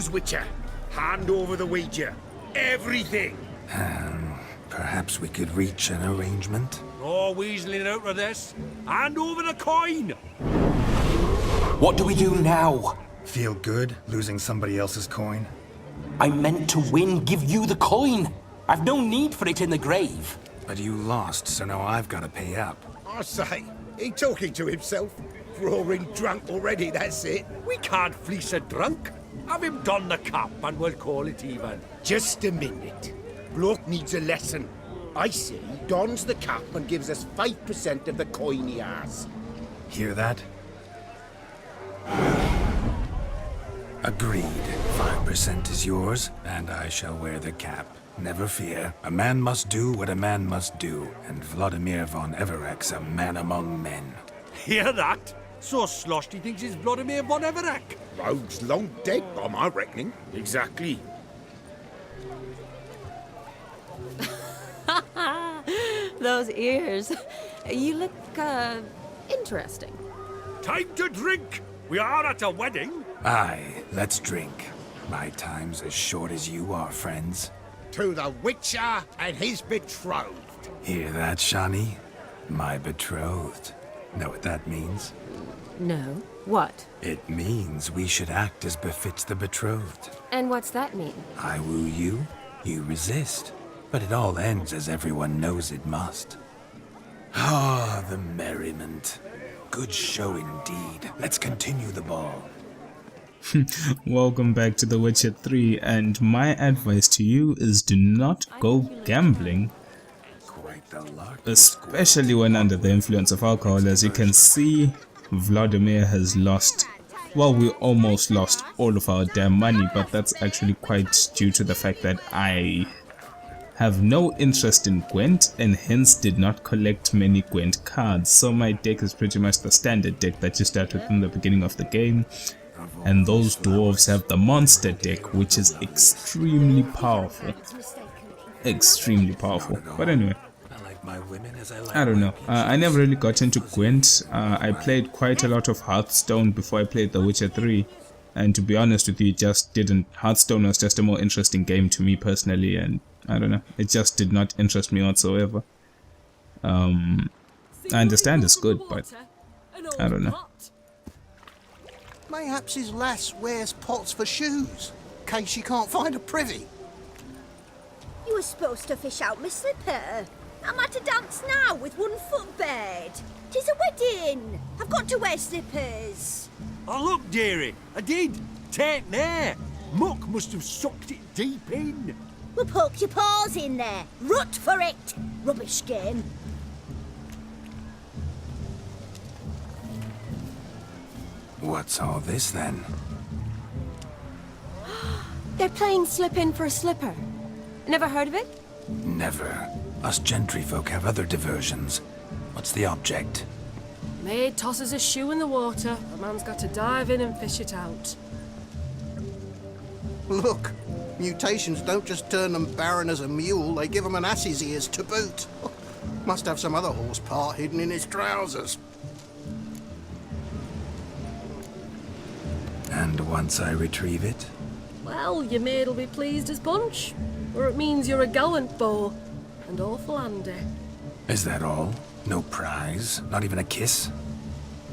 lose, Witcher, hand over the wager. Everything. Perhaps we could reach an arrangement? No weaseling out of this. Hand over the coin. What do we do now? Feel good losing somebody else's coin? I meant to win, give you the coin. I've no need for it in the grave. But you lost, so now I've got to pay up. I say, he talking to himself. Roaring drunk already, that's it. We can't fleece a drunk. Have him don the cap and we'll call it even. Just a minute. Bloke needs a lesson. I say he dons the cap and gives us 5% of the coin he has. Hear that? Agreed. 5% is yours, and I shall wear the cap. Never fear. A man must do what a man must do, and Vladimir von Everek's a man among men. Hear that? So sloshed he thinks he's Vladimir von Everek. Rogue's long dead, by my reckoning. Exactly. Those ears. You look, interesting. Time to drink. We are at a wedding. Aye, let's drink. My time's as short as you are, friends. To the Witcher and his betrothed. Hear that, Shani? My betrothed. Know what that means? No. What? It means we should act as befits the betrothed. And what's that mean? I woo you, you resist. But it all ends as everyone knows it must. Ah, the merriment. Good show indeed. Let's continue the ball. Welcome back to The Witcher 3, and my advice to you is do not go gambling, Quite the lark. especially when under the influence of alcohol. As you can see, Vladimir has lost, well, we almost lost all of our damn money, but that's actually quite due to the fact that I have no interest in Gwent and hence did not collect many Gwent cards, so my deck is pretty much the standard deck that you start with in the beginning of the game. And those dwarves have the monster deck, which is extremely powerful. Extremely powerful. But anyway, I don't know. I never really got into Gwent. I played quite a lot of Hearthstone before I played The Witcher 3. And to be honest with you, it just didn't. Hearthstone was just a more interesting game to me personally, and I don't know. It just did not interest me whatsoever. I understand it's good, but I don't know. Mayhaps his lass wears pots for shoes, in case she can't find a privy. You were supposed to fish out my slipper. I'm at a dance now with 1 foot bared. 'Tis a wedding. I've got to wear slippers. Oh, look, dearie. I did. Take there. Muck must have sucked it deep in. Well, poke your paws in there. Rut for it. Rubbish game. What's all this then? They're playing slip in for a slipper. Never heard of it? Never. Us gentry folk have other diversions. What's the object? Maid tosses a shoe in the water. A man's got to dive in and fish it out. Look, mutations don't just turn them barren as a mule, they give them an ass's ears to boot. Must have some other horse part hidden in his trousers. And once I retrieve it? Well, your maid'll be pleased as punch. Or it means you're a gallant beau. And awful handy. Is that all? No prize? Not even a kiss?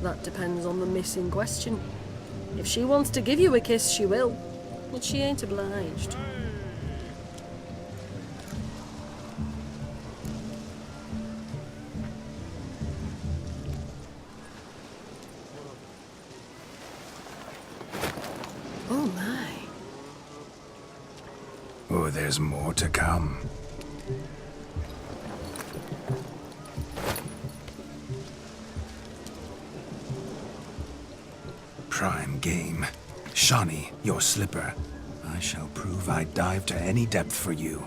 That depends on the miss in question. If she wants to give you a kiss, she will. But she ain't obliged. Oh my. Oh, there's more to come. Prime game. Shani, your slipper. I shall prove I dive to any depth for you.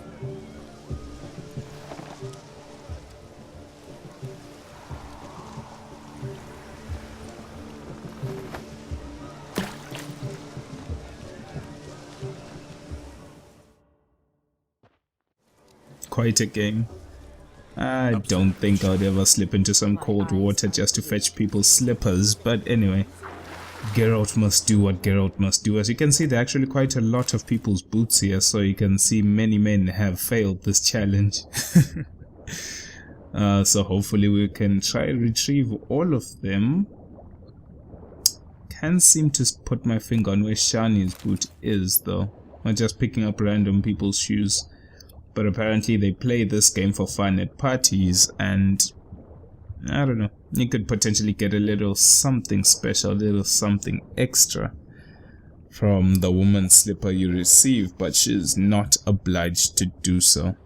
Quite a game. I don't think I'd ever slip into some cold water just to fetch people's slippers, but anyway. Geralt must do what Geralt must do. As you can see, there are actually quite a lot of people's boots here, so you can see many men have failed this challenge. So hopefully we can try and retrieve all of them. Can't seem to put my finger on where Shani's boot is though. I'm just picking up random people's shoes. But apparently they play this game for fun at parties, and I don't know, you could potentially get a little something special, a little something extra from the woman's slipper you receive, but she's not obliged to do so.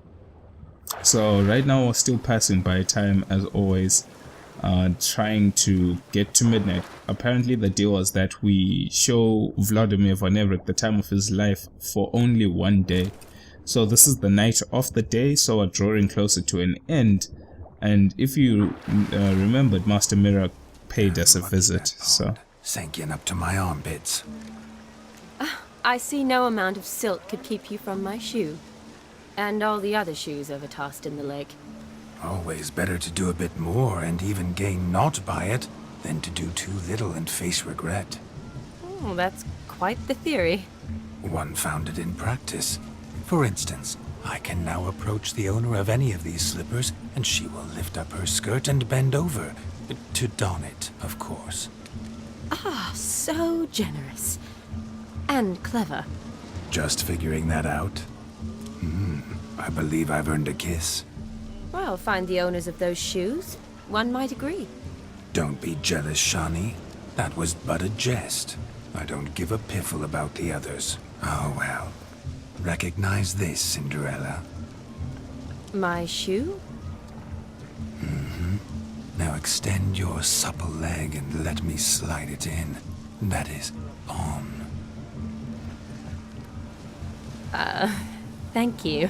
So right now we're still passing by time as always, trying to get to midnight. Apparently the deal was that we show Vladimir von Everec the time of his life for only one day. So this is the night of the day, so we're drawing closer to an end. And if you remembered, Master Mira paid us a visit, so... Sank in up to my armpits. I see no amount of silt could keep you from my shoe. And all the other shoes overtossed in the lake. Always better to do a bit more and even gain naught by it than to do too little and face regret. Oh, that's quite the theory. One founded in practice. For instance, I can now approach the owner of any of these slippers, and she will lift up her skirt and bend over. To don it, of course. Ah, so generous. And clever. Just figuring that out? I believe I've earned a kiss. Well, find the owners of those shoes. One might agree. Don't be jealous, Shani. That was but a jest. I don't give a piffle about the others. Oh well. Recognize this, Cinderella. My shoe? Now extend your supple leg and let me slide it in. That is, on. Thank you.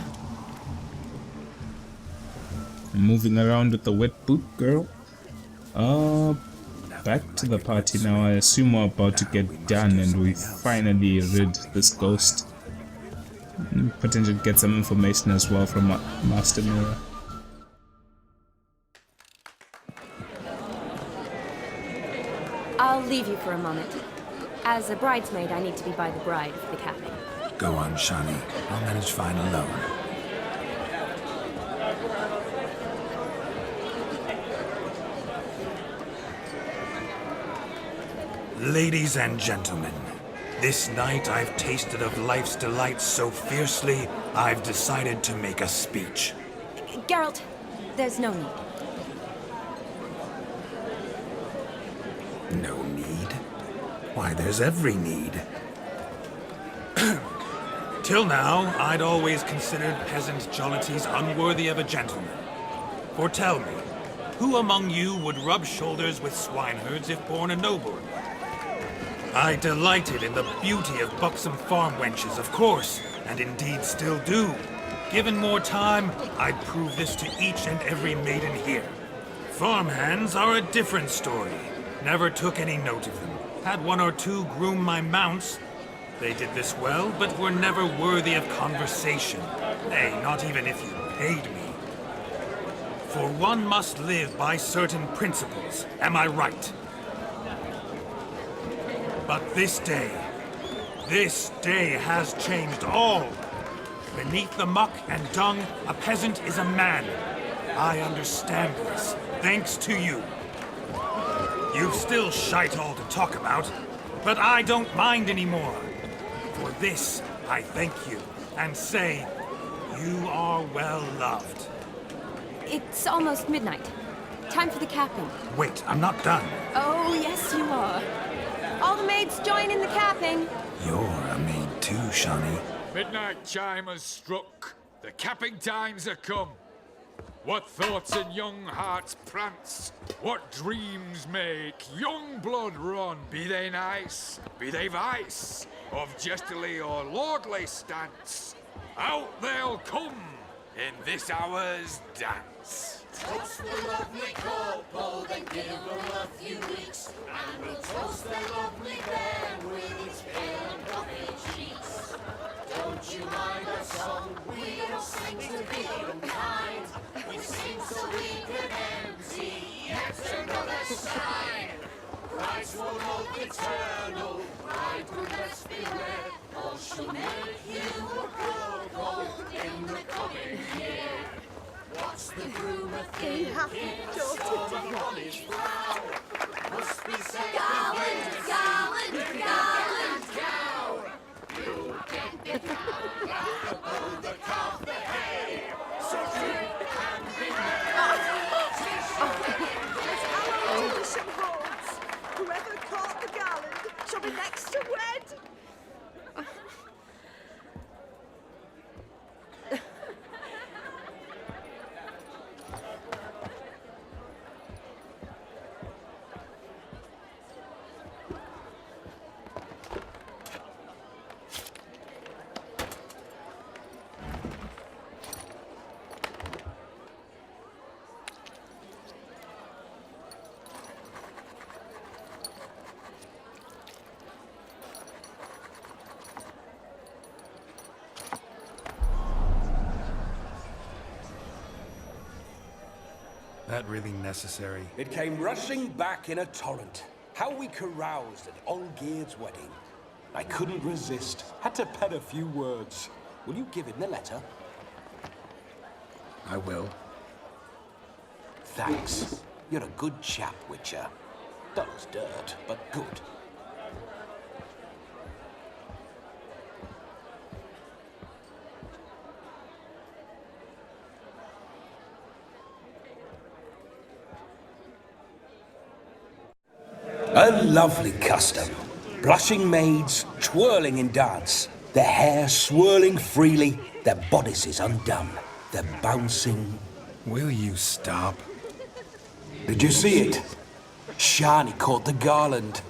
Moving around with the wet boot girl. Back to the party now. I assume we're about to get done and we finally rid this ghost. Potentially get some information as well from Master Mira. I'll leave you for a moment. As a bridesmaid, I need to be by the bride for the capping. Go on, Shani. I'll manage fine alone. Ladies and gentlemen, this night I've tasted of life's delights so fiercely, I've decided to make a speech. Geralt, there's no need. No need? Why, there's every need. Till now, I'd always considered peasant jollities unworthy of a gentleman. For tell me, who among you would rub shoulders with swineherds if born a noble? I delighted in the beauty of buxom farm wenches, of course, and indeed still do. Given more time, I'd prove this to each and every maiden here. Farmhands are a different story. Never took any note of them. Had one or two groom my mounts. They did this well, but were never worthy of conversation. Nay, not even if you paid me. For one must live by certain principles, am I right? But this day has changed all. Beneath the muck and dung, a peasant is a man. I understand this, thanks to you. You've still shite all to talk about, but I don't mind anymore. For this, I thank you, and say, you are well loved. It's almost midnight. Time for the capping. Wait, I'm not done. Oh, yes, you are. All the maids join in the capping. You're a maid too, Shani. Midnight chime has struck. The capping times are come. What thoughts in young hearts prance? What dreams make young blood run? Be they nice, be they vice, of jestily or lordly stance, out they'll come in this hour's dance. Toast the lovely Corporal, then give them a few weeks, and we'll toast the lovely bear with its pale and puffy cheeks. Don't you mind our song? We don't sing to be unkind. We sing so we can empty yet another side. Christ for love eternal, idleness beware, or she'll make you a poor gold in the coming year. What's the groomer thinking? Storm on his brow. Must be said Garland, garland, garland. cow. You'll get the cow back above the calf the hay. So drink and be merry. Lewisham holds. Whoever caught the garland shall be next to wed. That really necessary? It came rushing back in a torrent. How we caroused at Olgierd's wedding. I couldn't resist. Had to pen a few words. Will you give him the letter? I will. Thanks. You're a good chap, Witcher. Dull as dirt, but good. A lovely custom. Blushing maids twirling in dance, their hair swirling freely, their bodices undone, their bouncing. Will you stop? Did you see it? Shani caught the garland.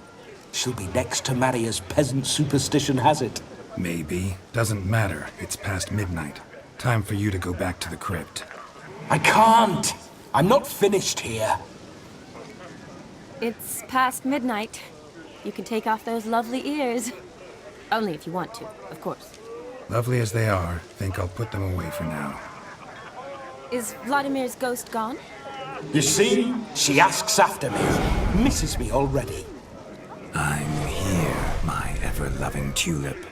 She'll be next to marry as peasant superstition has it. Maybe. Doesn't matter. It's past midnight. Time for you to go back to the crypt. I can't. I'm not finished here. It's past midnight. You can take off those lovely ears. Only if you want to, of course. Lovely as they are, think I'll put them away for now. Is Vladimir's ghost gone? You see? She asks after me. Misses me already. I'm here, my ever-loving tulip.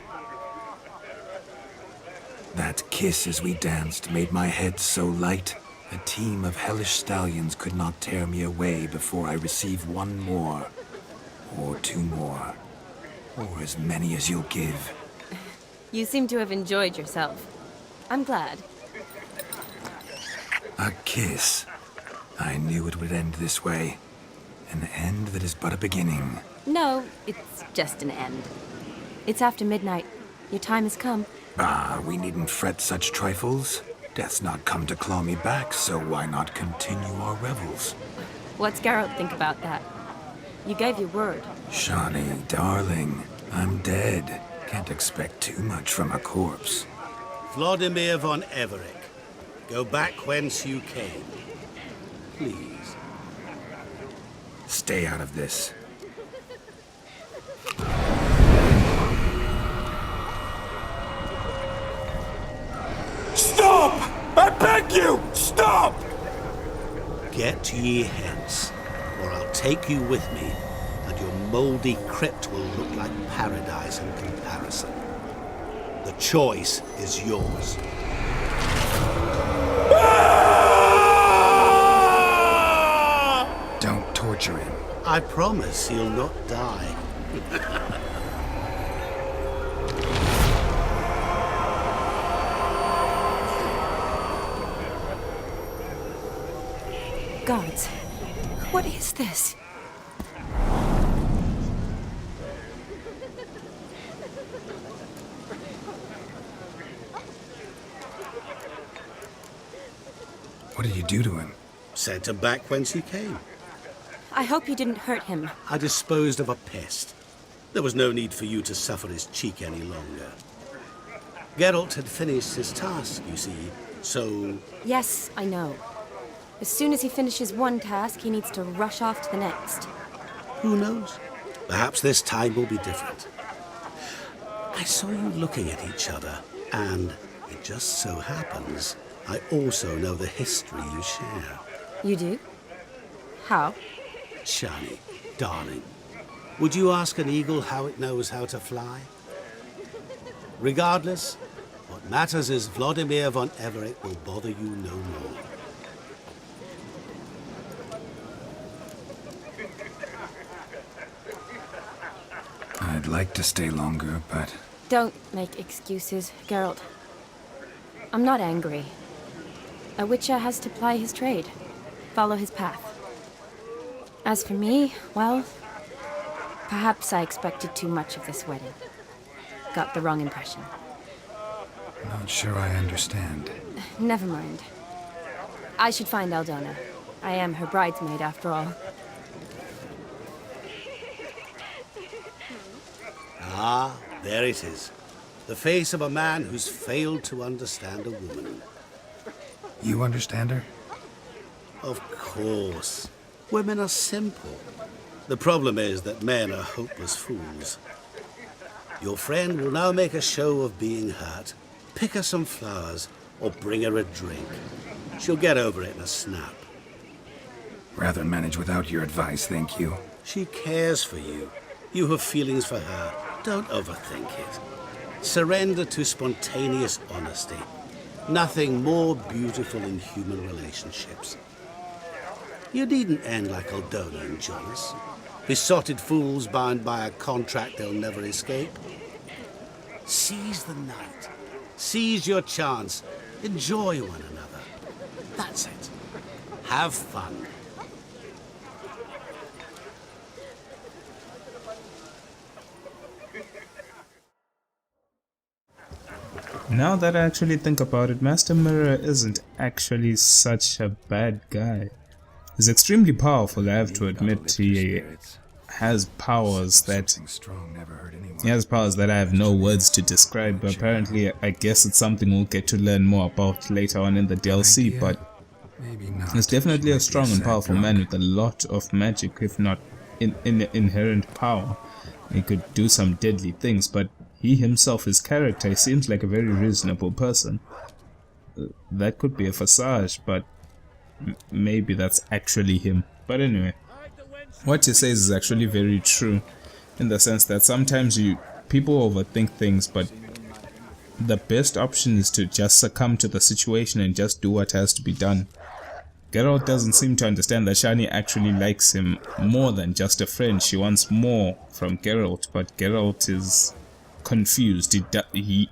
That kiss as we danced made my head so light. A team of hellish stallions could not tear me away before I receive one more. Or two more. Or as many as you'll give. You seem to have enjoyed yourself. I'm glad. A kiss. I knew it would end this way. An end that is but a beginning. No, it's just an end. It's after midnight. Your time has come. Ah, we needn't fret such trifles. Death's not come to claw me back, so why not continue our revels? What's Geralt think about that? You gave your word. Shani, darling, I'm dead. Can't expect too much from a corpse. Vladimir von Everec, go back whence you came. Please. Stay out of this. Stop! I beg you! Stop! Get ye hence, or I'll take you with me, and your mouldy crypt will look like paradise in comparison. The choice is yours. Don't torture him. I promise he'll not die. Gods, what is this? What did you do to him? Sent him back whence he came. I hope you didn't hurt him. I disposed of a pest. There was no need for you to suffer his cheek any longer. Geralt had finished his task, you see, so... Yes, I know. As soon as he finishes one task, he needs to rush off to the next. Who knows? Perhaps this time will be different. I saw you looking at each other, and it just so happens I also know the history you share. You do? How? Shani, darling, Would you ask an eagle how it knows how to fly? Regardless, what matters is Vladimir von Everett will bother you no more. I'd like to stay longer, but Don't make excuses, Geralt. I'm not angry. A witcher has to ply his trade, follow his path. As for me, well, perhaps I expected too much of this wedding. Got the wrong impression. not sure I understand. Never mind. I should find Aldona. I am her bridesmaid, after all. Ah, there it is. The face of a man who's failed to understand a woman. You understand her? Of course. Women are simple. The problem is that men are hopeless fools. Your friend will now make a show of being hurt, pick her some flowers, or bring her a drink. She'll get over it in a snap. Rather manage without your advice, thank you. She cares for you. You have feelings for her. Don't overthink it. Surrender to spontaneous honesty. Nothing more beautiful in human relationships. You needn't end like Aldona and Jonas. Besotted fools bound by a contract they'll never escape. Seize the night. Seize your chance. Enjoy one another. That's it. Have fun. Now that I actually think about it, Master Mirror isn't actually such a bad guy. He's extremely powerful, I have to admit. He has powers that I have no words to describe, but apparently I guess it's something we'll get to learn more about later on in the DLC, but he's definitely a strong and powerful man with a lot of magic, if not inherent power. He could do some deadly things, but he himself, his character, he seems like a very reasonable person. That could be a facade, but maybe that's actually him. But anyway, what he says is actually very true, in the sense that sometimes people overthink things, but the best option is to just succumb to the situation and just do what has to be done. Geralt doesn't seem to understand that Shani actually likes him more than just a friend. She wants more from Geralt, but Geralt is confused.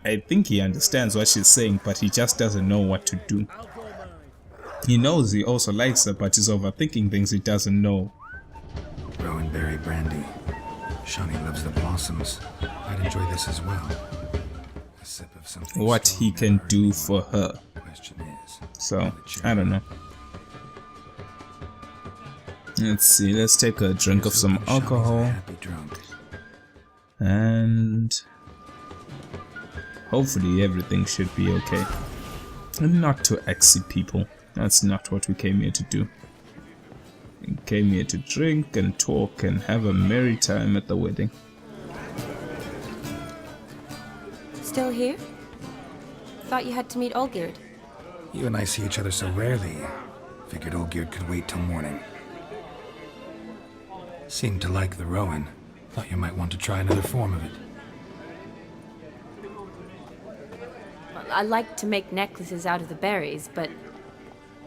I think he understands what she's saying, but he just doesn't know what to do. He knows he also likes her, but he's overthinking things he doesn't know. Rowan berry brandy. Shani loves the blossoms. I'd enjoy this as well. A sip of something What he can do for her. Question is, so, I don't know. Let's see, let's take a drink of some alcohol. And hopefully everything should be okay. And not to exit people. That's not what we came here to do. We came here to drink and talk and have a merry time at the wedding. Still here? Thought you had to meet Olgierd. You and I see each other so rarely. Figured Olgierd could wait till morning. Seemed to like the Rowan. Thought you might want to try another form of it. I like to make necklaces out of the berries, but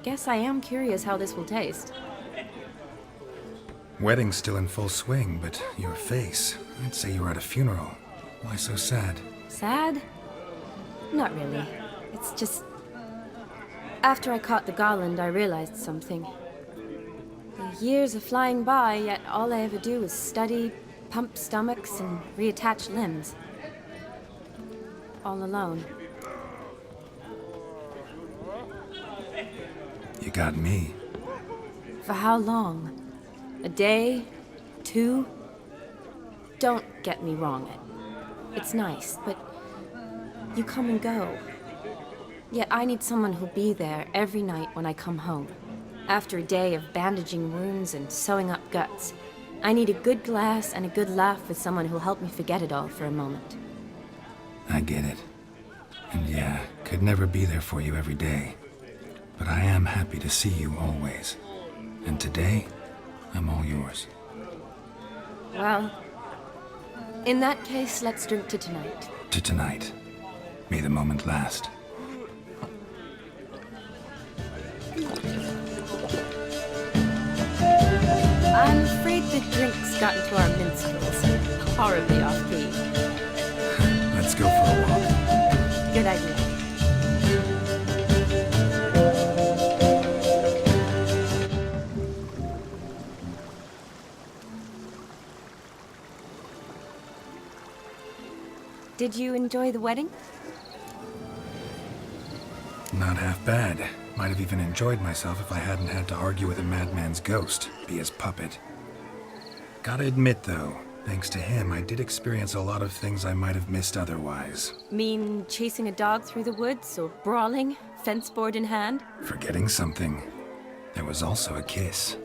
guess I am curious how this will taste. Wedding's still in full swing, but your face, I'd say you were at a funeral. Why so sad? Sad? Not really. It's just... After I caught the garland, I realized something. The years are flying by, yet all I ever do is study, pump stomachs, and reattach limbs. All alone. You got me. For how long? A day? 2? Don't get me wrong. It's nice, but you come and go. Yet I need someone who'll be there every night when I come home. After a day of bandaging wounds and sewing up guts, I need a good glass and a good laugh with someone who'll help me forget it all for a moment. I get it. And yeah, could never be there for you every day. But I am happy to see you always. And today, I'm all yours. Well, In that case, let's drink to tonight. To tonight. May the moment last. I'm afraid the drinks got into our minstrels. Horribly off-key. Let's go for a walk. Good idea. Did you enjoy the wedding? Not half bad. Might have even enjoyed myself if I hadn't had to argue with a madman's ghost, be his puppet. Gotta admit, though, thanks to him, I did experience a lot of things I might have missed otherwise. Mean chasing a dog through the woods, or brawling, fence board in hand? Forgetting something. There was also a kiss.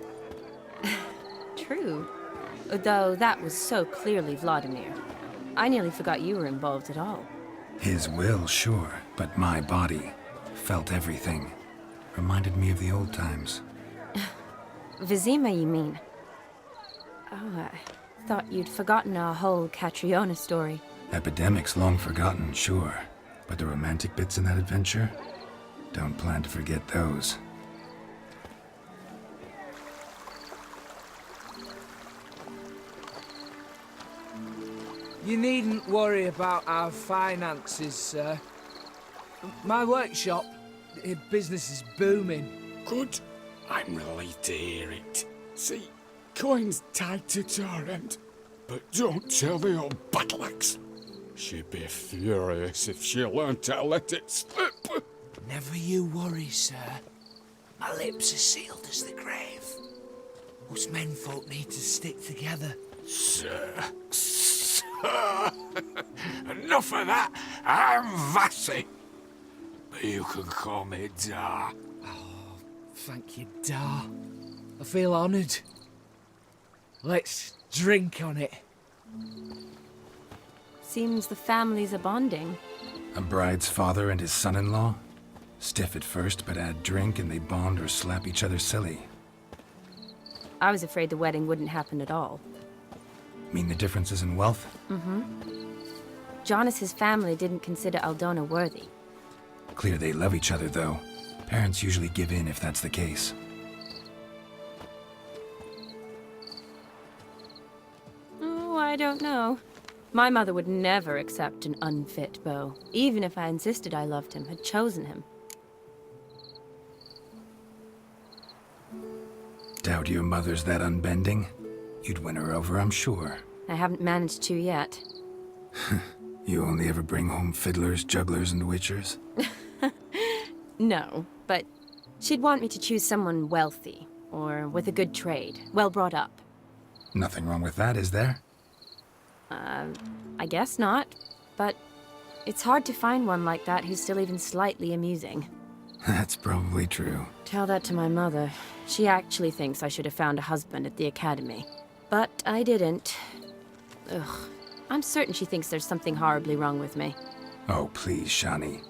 True. Though that was so clearly Vladimir. I nearly forgot you were involved at all. His will, sure, but my body felt everything. Reminded me of the old times. Vizima, you mean? Oh, I thought you'd forgotten our whole Catriona story. Epidemics long forgotten, sure. But the romantic bits in that adventure? Don't plan to forget those. You needn't worry about our finances, sir. My workshop, business is booming. Good. I'm relieved to hear it. See, Coin's tied to Torrent, but don't tell the old battleaxe. She'd be furious if she learned to let it slip. Never you worry, sir. My lips are sealed as the grave. Us menfolk need to stick together. Sir. Enough of that. I'm Vassy. But you can call me Dar. Oh, thank you, Dar. I feel honoured. Let's drink on it. Seems the families are bonding. A bride's father and his son-in-law? Stiff at first, but add drink and they bond or slap each other silly. I was afraid the wedding wouldn't happen at all. Mean the differences in wealth? Mm-hmm. Jonas's family didn't consider Aldona worthy. Clear they love each other, though. Parents usually give in if that's the case. Oh, I don't know. My mother would never accept an unfit beau, even if I insisted I loved him, had chosen him. Doubt your mother's that unbending? You'd win her over, I'm sure. I haven't managed to yet. You only ever bring home fiddlers, jugglers, and witchers? No, but she'd want me to choose someone wealthy, or with a good trade, well brought up. Nothing wrong with that, is there? I guess not, but it's hard to find one like that who's still even slightly amusing. That's probably true. Tell that to my mother. She actually thinks I should have found a husband at the academy. But I didn't. Ugh. I'm certain she thinks there's something horribly wrong with me. Oh, please, Shani.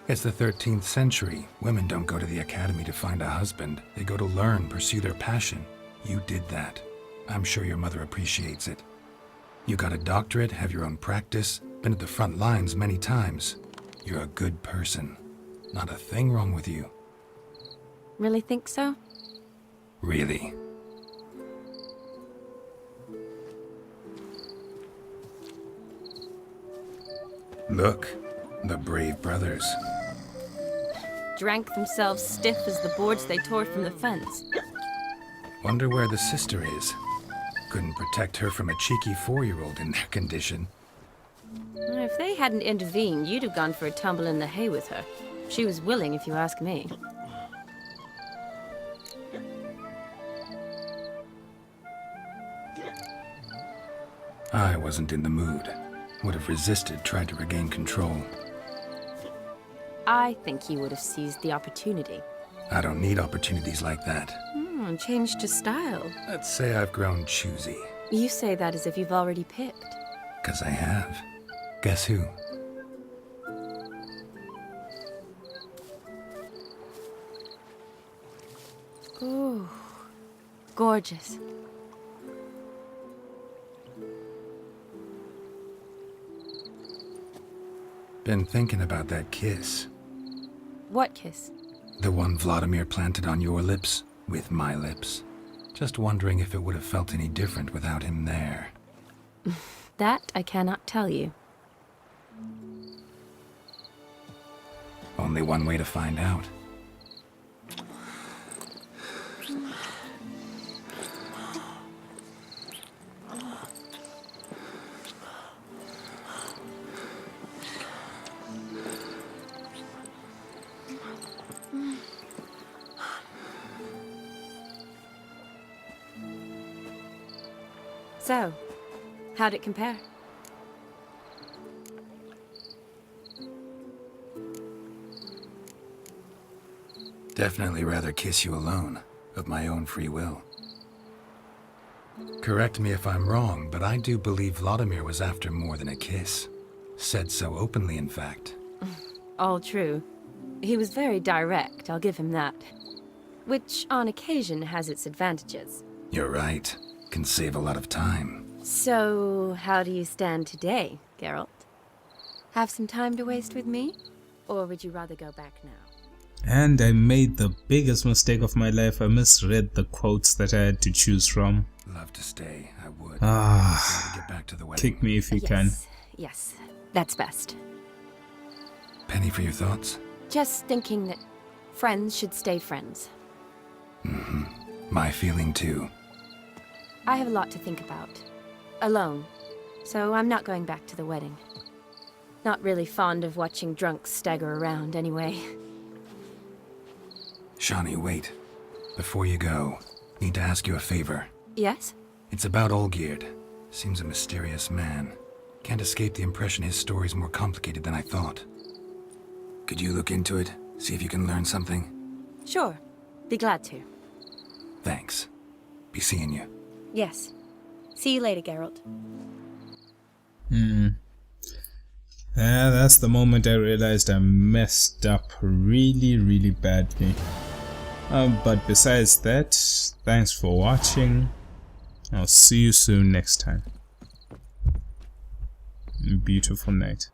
It's the 13th century. Women don't go to the academy to find a husband. They go to learn, pursue their passion. You did that. I'm sure your mother appreciates it. You got a doctorate, have your own practice, been at the front lines many times. You're a good person. Not a thing wrong with you. Really think so? Really. Look, the brave brothers. Drank themselves stiff as the boards they tore from the fence. Wonder where the sister is. Couldn't protect her from a cheeky 4-year-old in their condition. If they hadn't intervened, you'd have gone for a tumble in the hay with her. She was willing, if you ask me. I wasn't in the mood. Would have resisted, tried to regain control. I think you would have seized the opportunity. I don't need opportunities like that. Changed your style. Let's say I've grown choosy. You say that as if you've already picked. 'Cause I have. Guess who? Ooh, gorgeous. Been thinking about that kiss. What kiss? The one Vladimir planted on your lips with my lips. Just wondering if it would have felt any different without him there. That I cannot tell you. Only one way to find out. So, how'd it compare? Definitely rather kiss you alone, of my own free will. Correct me if I'm wrong, but I do believe Vladimir was after more than a kiss. Said so openly, in fact. All true. He was very direct, I'll give him that. Which, on occasion, has its advantages. You're right. Can save a lot of time. So, how do you stand today, Geralt? Have some time to waste with me? Or would you rather go back now? And I made the biggest mistake of my life. I misread the quotes that I had to choose from. Love to stay, I would. Ah, Get back to the wedding. kick me if you can. Yes, that's best. Penny for your thoughts? Just thinking that friends should stay friends. Mm-hmm. My feeling too. I have a lot to think about. Alone. So I'm not going back to the wedding. Not really fond of watching drunks stagger around anyway. Shani, wait. Before you go, need to ask you a favor. Yes? It's about Olgierd. Seems a mysterious man. Can't escape the impression his story's more complicated than I thought. Could you look into it? See if you can learn something? Sure. Be glad to. Thanks. Be seeing you. Yes. See you later, Geralt. Yeah, that's the moment I realized I messed up really badly. But besides that, thanks for watching. I'll see you soon next time. Beautiful night.